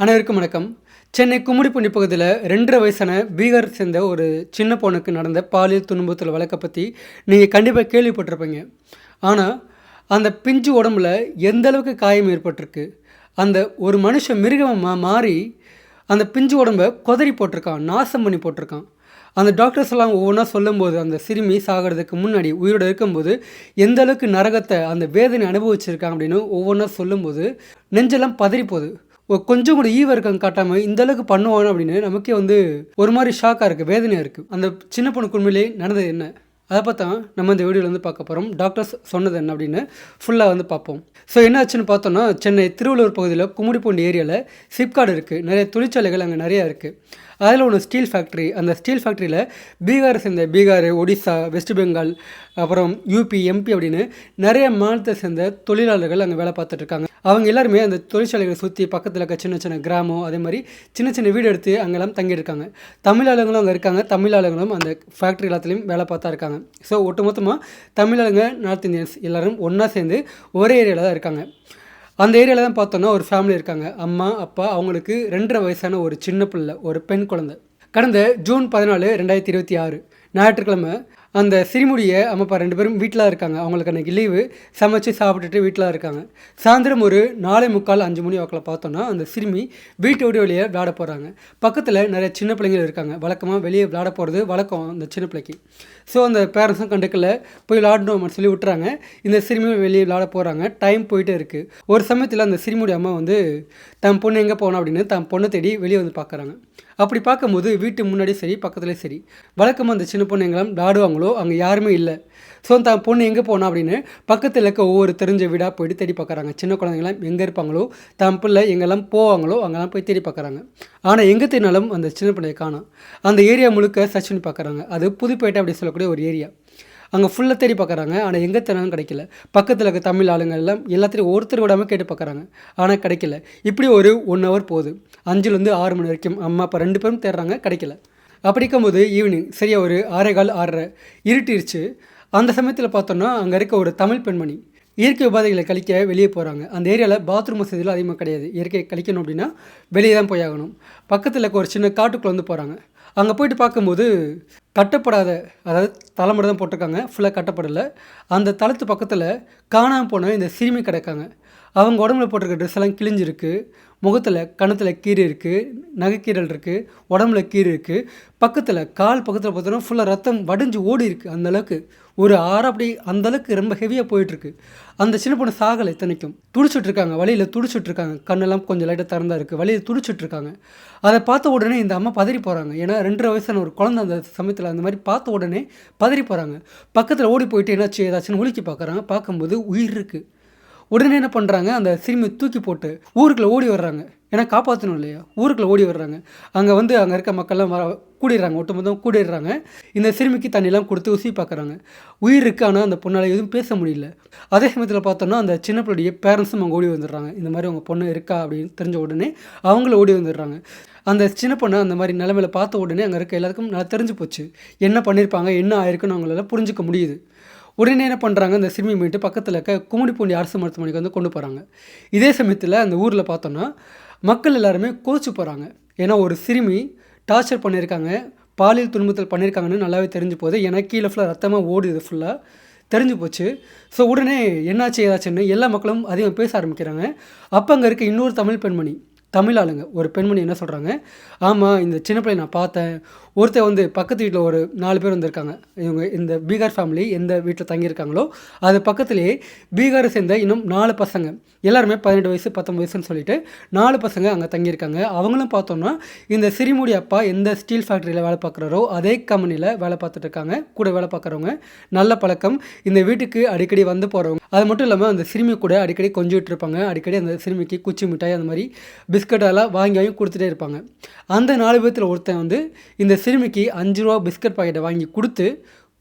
அனைவருக்கும் வணக்கம். சென்னை கும்மிடிப்பூண்டி பகுதியில் 2½ வயசான பீகார் சேர்ந்த ஒரு சின்ன பொண்ணுக்கு நடந்த பாலியல் துன்புறுத்தல் வழக்கை பற்றி நீங்கள் கண்டிப்பாக கேள்விப்பட்டிருப்பீங்க. ஆனால் அந்த பிஞ்சு உடம்புல எந்த அளவுக்கு காயம் ஏற்பட்டிருக்கு, அந்த ஒரு மனுஷன் மிருகமாக மாறி அந்த பிஞ்சு உடம்பை கொதறி போட்டிருக்கான், நாசம் பண்ணி போட்டிருக்கான். அந்த டாக்டர்ஸ் எல்லாம் ஒவ்வொன்றா சொல்லும்போது, அந்த சிறுமி சாகிறதுக்கு முன்னாடி உயிரோடு இருக்கும்போது எந்த அளவுக்கு நரகத்தை அந்த வேதனை அனுபவிச்சிருக்காங்க அப்படின்னு ஒவ்வொன்றா சொல்லும்போது நெஞ்செல்லாம் பதறி போகுது. கொஞ்சம் கூட ஈவர்க்கம் காட்டாமல் இந்த அளவுக்கு பண்ணுவானு அப்படின்னு நமக்கே ஒரு மாதிரி ஷாக்காக இருக்குது, வேதனையாக இருக்குது. அந்த சின்ன பொண்ணு உண்மையிலே நடந்தது என்ன, அதை பார்த்தா நம்ம இந்த வீடியோவில் பார்க்க போகிறோம். டாக்டர்ஸ் சொன்னது என்ன அப்படின்னு ஃபுல்லாக பார்ப்போம். ஸோ என்ன ஆச்சுன்னு பார்த்தோன்னா, சென்னை திருவள்ளூர் பகுதியில் கும்மிடிப்பூண்டி ஏரியாவில் சிப்காட் இருக்குது. நிறைய தொழிற்சாலைகள் அங்கே நிறையா இருக்குது. அதில் ஒன்று ஸ்டீல் ஃபேக்ட்ரி. அந்த ஸ்டீல் ஃபேக்ட்ரியில் பீகாரை சேர்ந்த பீகார், ஒடிசா, வெஸ்ட் பெங்கால், அப்புறம் யூபி, எம்பி அப்படின்னு நிறைய மாநிலத்தை சேர்ந்த தொழிலாளர்கள் அங்கே வேலை பார்த்துட்ருக்காங்க. அவங்க எல்லாருமே அந்த தொழிற்சாலைகளை சுற்றி பக்கத்தில் இருக்க சின்ன சின்ன கிராமம், அதே மாதிரி சின்ன சின்ன வீடு எடுத்து அங்கெல்லாம் தங்கியிருக்காங்க. தமிழாளங்களும் அங்கே இருக்காங்க. தமிழாளங்களும் அந்த ஃபேக்ட்ரி எல்லாத்துலேயும் வேலை பார்த்தா இருக்காங்க. ஸோ ஒட்டுமொத்தமாக தமிழாளுங்க, நார்த் இந்தியன்ஸ் எல்லோரும் ஒன்றா சேர்ந்து ஒரே ஏரியாவில் தான் இருக்காங்க. அந்த ஏரியாவில் தான் பார்த்தோன்னா ஒரு ஃபேமிலி இருக்காங்க. அம்மா, அப்பா, அவங்களுக்கு 2½ வயசான ஒரு சின்ன பிள்ளை, ஒரு பெண் குழந்தை. கடந்த ஜூன் 14, 2026 ஞாயிற்றுக்கிழமை அந்த சிறுமுடியை அம்மாப்பா 2 பேரும் வீட்டில் இருக்காங்க. அவங்களுக்கு அன்றைக்கி லீவு, சமைச்சு சாப்பிட்டுட்டு வீட்டில் இருக்காங்க. சாயந்தரம் ஒரு 4:45, 5 மணி வாக்கில் பார்த்தோன்னா அந்த சிறுமி வீட்டை விட்டு வெளியே விளையாட போகிறாங்க. பக்கத்தில் நிறைய சின்ன பிள்ளைங்கள் இருக்காங்க. வழக்கமாக வெளியே விளையாட போகிறது வழக்கம் அந்த சின்ன பிள்ளைக்கு. ஸோ அந்த பேரண்ட்ஸும் கண்டுக்கல, போய் விளையாடணும் அப்படின்னு சொல்லி விட்டுறாங்க. இந்த சிறுமியும் வெளியே விளையாட போகிறாங்க. டைம் போயிட்டே இருக்குது. ஒரு சமயத்தில் அந்த சிறுமியுடைய அம்மா தன் பொண்ணு எங்கே போனோம் அப்படின்னு தன் பொண்ணை தேடி வெளியே பார்க்குறாங்க. அப்படி பார்க்கும்போது வீட்டு முன்னாடி சரி, பக்கத்துலேயும் சரி, வழக்கமாக அந்த சின்ன பொண்ணு எங்கெல்லாம் விளையாடுவாங்களோ அங்கே யாருமே இல்லை. ஸோ தான் பொண்ணு எங்கே போனா அப்படின்னு பக்கத்தில் இருக்க ஒவ்வொரு தெரிஞ்ச வீடாக போய்ட்டு தேடி பார்க்குறாங்க. சின்ன குழந்தைங்களாம் எங்கே இருப்பாங்களோ, தான் பிள்ளை எங்கெல்லாம் போவாங்களோ அங்கெல்லாம் போய் தேடி பார்க்குறாங்க. ஆனால் எங்கே தேடினாலும் அந்த சின்ன பிள்ளையை காணோம். அந்த ஏரியா முழுக்க சர்ச் பண்ணி பார்க்குறாங்க. அது புதுப்பேட்டை அப்படி சொல்லக்கூடிய ஒரு ஏரியா. அங்கே ஃபுல்லாக தேடி பார்க்குறாங்க. ஆனால் எங்கே தேனாலும் கிடைக்கல. பக்கத்தில் இருக்க தமிழ் ஆளுங்க எல்லாம் எல்லாத்தையும் ஒருத்தர் விடாமல் கேட்டு பார்க்குறாங்க. ஆனால் கிடைக்கல. இப்படி ஒரு 1 ஹவர் போகுது. 5லேருந்து 6 மணி வரைக்கும் அம்மா அப்பா 2 பேரும் தேடுறாங்க, கிடைக்கல. அப்படி இருக்கும்போது ஈவினிங் சரியாக ஒரு 6:15, 6:30 இருட்டிருச்சு. அந்த சமயத்தில் பார்த்தோன்னா அங்கே இருக்க ஒரு தமிழ் பெண்மணி இயற்கை உபாதைகளை கழிக்க வெளியே போகிறாங்க. அந்த ஏரியாவில் பாத்ரூம் வசதிலாம் அதிகமாக கிடையாது. இயற்கை கழிக்கணும் அப்படின்னா வெளியே தான் போய் ஆகணும். பக்கத்தில் இருக்க ஒரு சின்ன காட்டுக்குள்ளே போகிறாங்க. அங்கே போய்ட்டு பார்க்கும்போது கட்டப்படாத, அதாவது தலை மட்டும் தான் போட்டிருக்காங்க, ஃபுல்லாக கட்டப்படலை. அந்த தளத்து பக்கத்தில் காணாமல் போன இந்த சிறுமி கிடக்காங்க. அவங்க உடம்புல போட்டிருக்க ட்ரெஸ் எல்லாம் கிழிஞ்சிருக்கு. முகத்தில், கணத்தில் கீரை இருக்குது, நகைக்கீரல் இருக்குது, உடம்புல கீரை இருக்குது. பக்கத்தில் கால் பக்கத்தில் பார்த்தோன்னா ஃபுல்லாக ரத்தம் வடிஞ்சு ஓடி இருக்குது. அந்தளவுக்கு ஒரு அப்படி அந்தளவுக்கு ரொம்ப ஹெவியாக போயிட்டுருக்கு. அந்த சின்ன பொண்ணு சாகலை, இத்தனைக்கும் துடிச்சுட்ருக்காங்க. வழியில் துடிச்சுட்ருக்காங்க. கண்ணெல்லாம் கொஞ்சம் லைட்டாக திறந்தா இருக்குது. வழியில் துடிச்சுட்ருக்காங்க. அதை பார்த்த உடனே இந்த அம்மா பதறி போகிறாங்க. ஏன்னா 2½ வயசான ஒரு குழந்தை அந்த சமயத்தில் அந்த மாதிரி பார்த்த உடனே பதறி போகிறாங்க. பக்கத்தில் ஓடி போயிட்டு என்னாச்சு ஏதாச்சுன்னு உலுக்கி பார்க்குறாங்க. பார்க்கும்போது உயிர் இருக்குது. உடனே என்ன பண்ணுறாங்க, அந்த சிறுமியை தூக்கி போட்டு ஊருக்குள்ளே ஓடி வர்றாங்க. ஏன்னா காப்பாற்றணும் இல்லையா, ஊருக்குள்ளே ஓடி வர்றாங்க. அங்கே அங்கே இருக்க மக்கள்லாம் கூடிடுறாங்க, ஒட்டுமொத்தம் கூடிடுறாங்க. இந்த சிறுமிக்கு தண்ணிலாம் கொடுத்து ஊசி பார்க்குறாங்க. உயிர் இருக்குது. ஆனால் அந்த பொண்ணால் எதுவும் பேச முடியல. அதே சமயத்தில் பார்த்தோன்னா அந்த சின்ன பிள்ளைய பேரண்ட்ஸும் அவங்க ஓடி வந்துடுறாங்க. இந்த மாதிரி அவங்க பொண்ணு இருக்கா அப்படின்னு தெரிஞ்ச உடனே அவங்களும் ஓடி வந்துடுறாங்க. அந்த சின்ன பொண்ணை அந்த மாதிரி நிலைமையில பார்த்த உடனே அங்கே இருக்க எல்லாத்துக்கும் நல்லா தெரிஞ்சு போச்சு. என்ன பண்ணியிருப்பாங்க, என்ன ஆயிருக்குன்னு அவங்களால புரிஞ்சிக்க முடியுது. உடனே என்ன பண்ணுறாங்க, அந்த சிறுமி மீட்டு பக்கத்தில் இருக்க கும்மிடிப்பூண்டி அரசு மருத்துவமனைக்கு கொண்டு போகிறாங்க. இதே சமயத்தில் அந்த ஊரில் பார்த்தோன்னா மக்கள் எல்லாருமே கோச்சு போகிறாங்க. ஏன்னா ஒரு சிறுமி டார்ச்சர் பண்ணியிருக்காங்க, பாலியல் துன்புறுத்தல் பண்ணியிருக்காங்கன்னு நல்லாவே தெரிஞ்சு போகுது. ஏன்னா கீழே ஃபுல்லாக ரத்தமாக ஓடுது, ஃபுல்லாக தெரிஞ்சு போச்சு. ஸோ உடனே என்னாச்சு ஏதாச்சுன்னு எல்லா மக்களும் அதிகம் பேச ஆரம்பிக்கிறாங்க. அப்போ அங்கே இருக்க இன்னொரு தமிழ் பெண்மணி, தமிழ் ஆளுங்க ஒரு பெண்மணி என்ன சொல்கிறாங்க, ஆமாம் இந்த சின்ன பிள்ளை நான் பார்த்தேன். ஒருத்தர் பக்கத்து வீட்டில் ஒரு 4 பேர் வந்திருக்காங்க. இவங்க இந்த பீகார் ஃபேமிலி எந்த வீட்டில் தங்கியிருக்காங்களோ அது பக்கத்துலேயே பீகாரை சேர்ந்த இன்னும் 4 பசங்க, எல்லாருமே 18 வயசு 19 வயசுன்னு சொல்லிட்டு 4 பசங்க அங்கே தங்கியிருக்காங்க. அவங்களும் பார்த்தோன்னா இந்த சிறுமுடி அப்பா எந்த ஸ்டீல் ஃபேக்ட்ரியில் வேலை பார்க்குறாரோ அதே கம்பெனியில் வேலை பார்த்துட்டு இருக்காங்க. கூட வேலை பார்க்குறவங்க, நல்ல பழக்கம். இந்த வீட்டுக்கு அடிக்கடி வந்து போகிறவங்க. அது மட்டும் இல்லாமல் அந்த சிறுமி கூட அடிக்கடி கொஞ்சிட்டு இருப்பாங்க. அடிக்கடி அந்த சிறுமிக்கு குச்சி மிட்டாய் அந்த மாதிரி பிஸ்கட்டெல்லாம் வாங்கி கொடுத்துட்டே இருப்பாங்க. அந்த 4 பேர்த்தில் ஒருத்தன் இந்த சிறுமிக்கு 5 ரூபா பிஸ்கட் பாக்கெட்டை வாங்கி கொடுத்து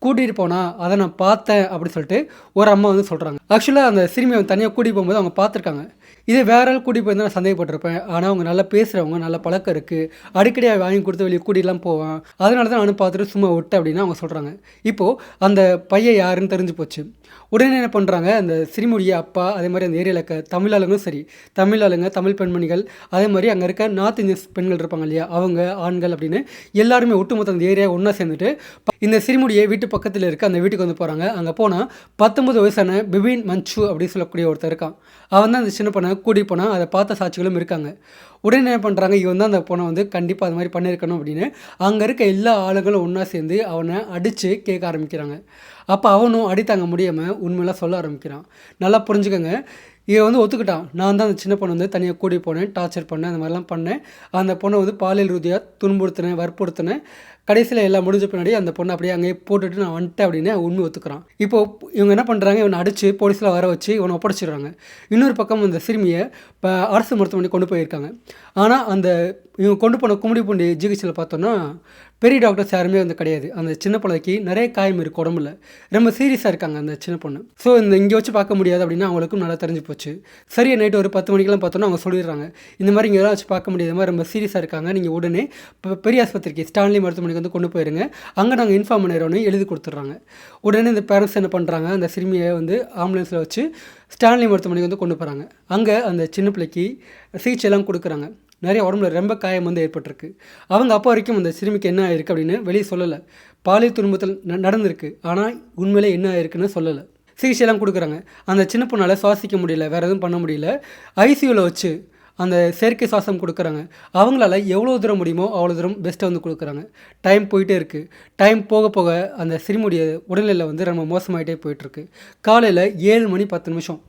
கூட்டிகிட்டு போனால் அதை நான் பார்த்தேன் அப்படின்னு சொல்லிட்டு ஒரு அம்மா சொல்கிறாங்க. ஆக்சுவலாக அந்த சிறுமியை தனியாக கூட்டிகிட்டு போகும்போது அவங்க பார்த்துருக்காங்க. இதே வேற ஆள் கூட்டிட்டு போயிருந்தா நான் சந்தேகப்பட்டிருப்பேன். ஆனா அவங்க நல்லா பேசுறவங்க, நல்ல பழக்கம் இருக்கு. அடிக்கடி வாங்கி கொடுத்து வெளிய கூட்டிட்டுலாம் போவான். அதனால தான் நானும் பார்த்துட்டு சும்மா விட்டேன் அப்படின்னு அவங்க சொல்றாங்க. இப்போ அந்த பையன் யாருன்னு தெரிஞ்சு போச்சு. உடனே என்ன பண்றாங்க, அந்த சிறுமியுடைய அப்பா, அதே மாரி அந்த ஏரியால இருக்க தமிழ் ஆளுங்களும் சரி, தமிழ் ஆளுங்க, தமிழ் பெண்மணிகள், அதே மாரி அங்க இருக்க நார்த் இந்தியன்ஸ் பெண்கள் இருப்பாங்க இல்லையா? அவங்க, ஆண்கள் அப்படின்னு எல்லாருமே ஒட்டுமொத்த அந்த ஏரியா ஒண்ணா சேர்ந்துட்டு, இந்த சிறுமியுடைய வீட்டு பக்கத்துல இருக்க அந்த வீட்டுக்கு வந்து போறாங்க. அங்க போனா 19 வயசான பிபின் மஞ்சு அப்படின்னு சொல்லக்கூடிய ஒருத்தன் இருக்கான். அவன் தான் அந்த சின்ன பொண்ண கூட்டிட்டு போனான். அத பார்த்த சாட்சிகளும் இருக்காங்க. உடனே என்ன பண்றாங்க, இவன் தான் அந்த பொண்ண வந்து கண்டிப்பா அது மாரி பண்ணியிருக்கணும் அப்படின்னு, அங்க இருக்க எல்லா ஆளுங்களும் ஒண்ணா சேர்ந்து அவன அடிச்சு கேட்க ஆரம்பிக்கிறாங்க. அப்ப அவனும் அடி தாங்க முடியாம உண்மையெல்லாம் சொல்ல ஆரம்பிக்கிறான். நல்லா புரிஞ்சுக்கங்க. இவன் வந்து ஒத்துக்கிட்டான். நான் தான் அந்த சின்ன பொண்ண வந்து தனியா கூட்டிட்டு போனேன், டார்ச்சர் பண்ணேன், அந்த மாதிரிலாம் பண்ணேன். அந்த பொண்ண வந்து பாலியல் ரீதியா துன்புறுத்தினேன், வற்புறுத்தினேன். கடைசியில எல்லாம் முடிஞ்ச பின்னாடி அந்த பொண்ண அப்படியே அங்கேயே போட்டுட்டு நான் வந்துட்டேன் அப்படின்னு உண்மை ஒத்துக்கிறான். இப்போ இவங்க என்ன பண்றாங்க, இவனை அடிச்சு போலீஸ்ல வர வச்சு இவனை ஒப்படைச்சிடுறாங்க. இன்னொரு பக்கம் அந்த சிறுமியை அரசு மருத்துவமனைக்கு கொண்டு போயிருக்காங்க. ஆனா அந்த இவங்க கொண்டு போன கும்மிடிப்பூண்டி ஜிஹெச்ல பார்த்தோம்னா பெரிய டாக்டர்ஸ் யாருமே வந்து கிடையாது. அந்த சின்ன பொண்ணுக்கு நிறைய காயம் இருக்குது உடம்புல. ரொம்ப சீரியஸாக இருக்காங்க அந்த சின்ன பொண்ணு. ஸோ இந்த இங்கே வச்சு பார்க்க முடியாது அப்படின்னு அவங்களுக்கும் நல்லா தெரிஞ்சு போச்சு. சரியா நைட்டு ஒரு 10 மணிக்கெல்லாம் பார்த்தோன்னா அவங்க சொல்லிடுறாங்க, இந்த மாதிரி இங்கே வச்சு பார்க்க முடியாத மாதிரி ரொம்ப சீரியஸாக இருக்காங்க, நீங்கள் உடனே இப்போ பெரிய ஆஸ்பத்திரிக்கு ஸ்டான்லி மருத்துவமனைக்கு வந்து கொண்டு போயிருங்க, அங்கே நாங்கள் இன்ஃபார்ம் பண்ணிடுறோன்னு எழுதி கொடுத்துட்றாங்க. உடனே இந்த பேரண்ட்ஸ் என்ன பண்ணுறாங்க, அந்த சிறுமியை வந்து ஆம்புலன்ஸில் வச்சு ஸ்டான்லி மருத்துவமனைக்கு வந்து கொண்டு போகிறாங்க. அங்கே அந்த சின்ன பிள்ளைக்கு சிகிச்சையெல்லாம் கொடுக்குறாங்க. நிறைய உடம்புல ரொம்ப காயம் வந்து ஏற்பட்டிருக்கு. அவங்க அப்போ வரைக்கும் அந்த சிறுமிக்கு என்ன ஆயிருக்கு அப்படின்னு வெளியே சொல்லலை. பாலியல் துன்புறுத்தல் நடந்திருக்கு, ஆனால் உண்மையிலே என்ன ஆயிருக்குன்னு சொல்லலை. சிகிச்சையெல்லாம் கொடுக்குறாங்க. அந்த சின்ன பொண்ணால் சுவாசிக்க முடியல, வேறு எதுவும் பண்ண முடியல. ஐசியூவில் வச்சு அந்த செயற்கை சுவாசம் கொடுக்குறாங்க. அவங்களால எவ்வளோ தூரம் முடியுமோ அவ்வளோ தூரம் பெஸ்ட்டாக வந்து கொடுக்குறாங்க. டைம் போயிட்டே இருக்குது. டைம் போக போக அந்த சிறுமியுடைய உடல்நிலை வந்து ரொம்ப மோசமாயிட்டே போயிட்டுருக்கு. காலையில் 7 மணி 10 நிமிஷம்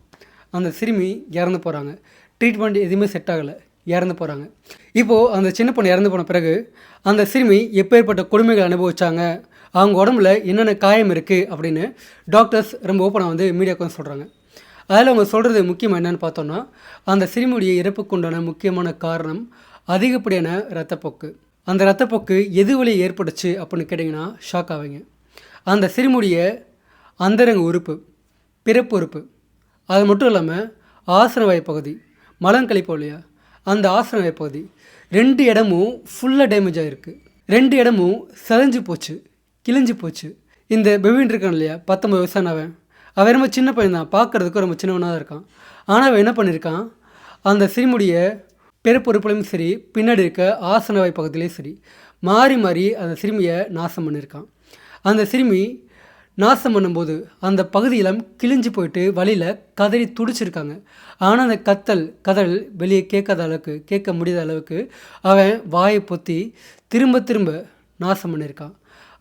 அந்த சிறுமி இறந்து போகிறாங்க. ட்ரீட்மெண்ட் எதுவுமே செட் ஆகலை, இறந்து போகிறாங்க. இப்போது அந்த சின்ன பொண்ணு இறந்து போன பிறகு அந்த சிறுமி எப்பேற்பட்ட கொடுமைகள் அனுபவிச்சாங்க, அவங்க உடம்புல என்னென்ன காயம் இருக்குது அப்படின்னு டாக்டர்ஸ் ரொம்ப ஓப்பனாக வந்து மீடியாவுக்கு வந்து சொல்கிறாங்க. அதில் அவங்க சொல்கிறது முக்கியமாக என்னென்னு பார்த்தோன்னா, அந்த சிறுமியுடைய இறப்புக்கு உண்டான முக்கியமான காரணம் அதிகப்படியான இரத்தப்போக்கு. அந்த இரத்தப்போக்கு எது வழி ஏற்பட்டுச்சு அப்படின்னு கேட்டிங்கன்னா ஷாக் ஆவீங்க. அந்த சிறுமியுடைய அந்தரங்க உறுப்பு, பிறப்பு உறுப்பு, அது மட்டும் இல்லாமல் ஆசனவாய் பகுதி, மலம் கழிப்போம் இல்லையா, அந்த ஆசனவாய் பகுதி 2 இடமும் ஃபுல்லாக டேமேஜ் ஆகிருக்கு. 2 இடமும் செதஞ்சு போச்சு, கிழிஞ்சு போச்சு. இந்த பெவின் இருக்கான் இல்லையா, 19 வயசானவன், அவன் ரொம்ப சின்ன பையன் தான், பார்க்குறதுக்கு ரொம்ப சின்னவனாக தான் இருக்கான். ஆனால் அவன் என்ன பண்ணியிருக்கான், அந்த சிறுமுடிய பிறப்புறுப்புலையும் சரி, பின்னாடி இருக்க ஆசனவாய் பக்கத்துலேயும் சரி, மாறி மாறி அந்த சிறுமியை நாசம் பண்ணியிருக்கான். அந்த சிறுமி நாசம் பண்ணும்போது அந்த பகுதியெல்லாம் கிழிஞ்சு போயிட்டு வழியில் கதறி துடிச்சிருக்காங்க. ஆனால் அந்த கதறல் வெளியே கேட்காத அளவுக்கு, கேட்க முடியாத அளவுக்கு அவன் வாயை பொத்தி திரும்ப திரும்ப நாசம் பண்ணியிருக்கான்.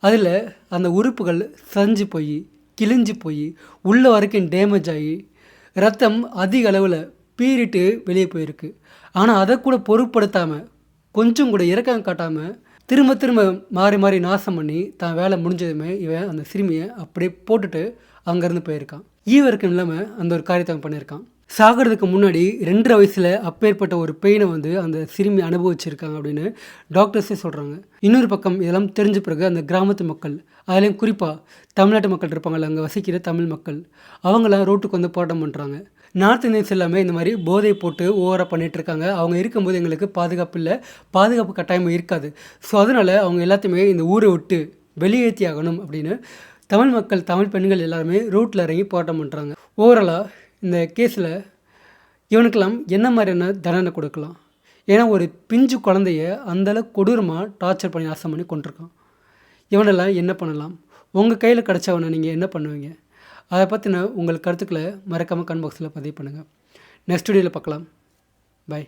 அதில் அந்த உறுப்புகள் சஞ்சு போய், கிழிஞ்சு போய், உள்ள வரைக்கும் டேமேஜ் ஆகி, ரத்தம் அதிக அளவில் பீறிட்டு வெளியே போயிருக்கு. ஆனால் அதை கூட பொருட்படுத்தாமல், கொஞ்சம் கூட இரக்கம் காட்டாமல், திரும்ப திரும்ப மாறி மாறி நாசம் பண்ணி தான் வேலை முடிஞ்சதுமே இவன் அந்த சிறுமியை அப்படியே போட்டுட்டு அங்கேருந்து போயிருக்கான். ஈவருக்கும் இல்லாமல் அந்த ஒரு காரியத்தை அவன் பண்ணியிருக்கான். சாகிறதுக்கு முன்னாடி 2.5 வயசில் அப்பேற்பட்ட ஒரு பெயினை வந்து அந்த சிறுமி அனுபவிச்சிருக்காங்க அப்படின்னு டாக்டர்ஸே சொல்கிறாங்க. இன்னொரு பக்கம் இதெல்லாம் தெரிஞ்ச பிறகு அந்த கிராமத்து மக்கள், அதுலேயும் குறிப்பாக தமிழ்நாட்டு மக்கள் இருப்பாங்கள்ல, அங்கே வசிக்கிற தமிழ் மக்கள், அவங்களாம் ரோட்டுக்கு வந்து போராட்டம் பண்ணுறாங்க. நார்த் இந்தியன்ஸ் எல்லாமே இந்த மாதிரி போதை போட்டு ஓவராக பண்ணிகிட்ருக்காங்க. அவங்க இருக்கும்போது எங்களுக்கு பாதுகாப்பு இல்லை, பாதுகாப்பு கட்டாயமும் இருக்காது. ஸோ அதனால் அவங்க எல்லாத்தையுமே இந்த ஊரை விட்டு வெளியேற்றி ஆகணும் அப்படின்னு தமிழ் மக்கள், தமிழ் பெண்கள் எல்லாருமே ரோட்டில் இறங்கி போராட்டம் பண்ணுறாங்க. ஓவராலாக இந்த கேஸில் இவனுக்கெல்லாம் என்ன மாதிரியான தண்டனை கொடுக்கலாம்? ஏன்னா ஒரு பிஞ்சு குழந்தைய அந்தளவு கொடூரமாக டார்ச்சர் பண்ணி நாசம் பண்ணி கொண்டிருக்கான். இவனெல்லாம் என்ன பண்ணலாம்? உங்கள் கையில் கிடச்சவனை நீங்கள் என்ன பண்ணுவீங்க? அதை பற்றின உங்கள் கருத்துக்களை மறக்காமல் கமெண்ட் பாக்ஸில் பதிவு பண்ணுங்கள். நெக்ஸ்ட் வீடியோவில் பார்க்கலாம். பை.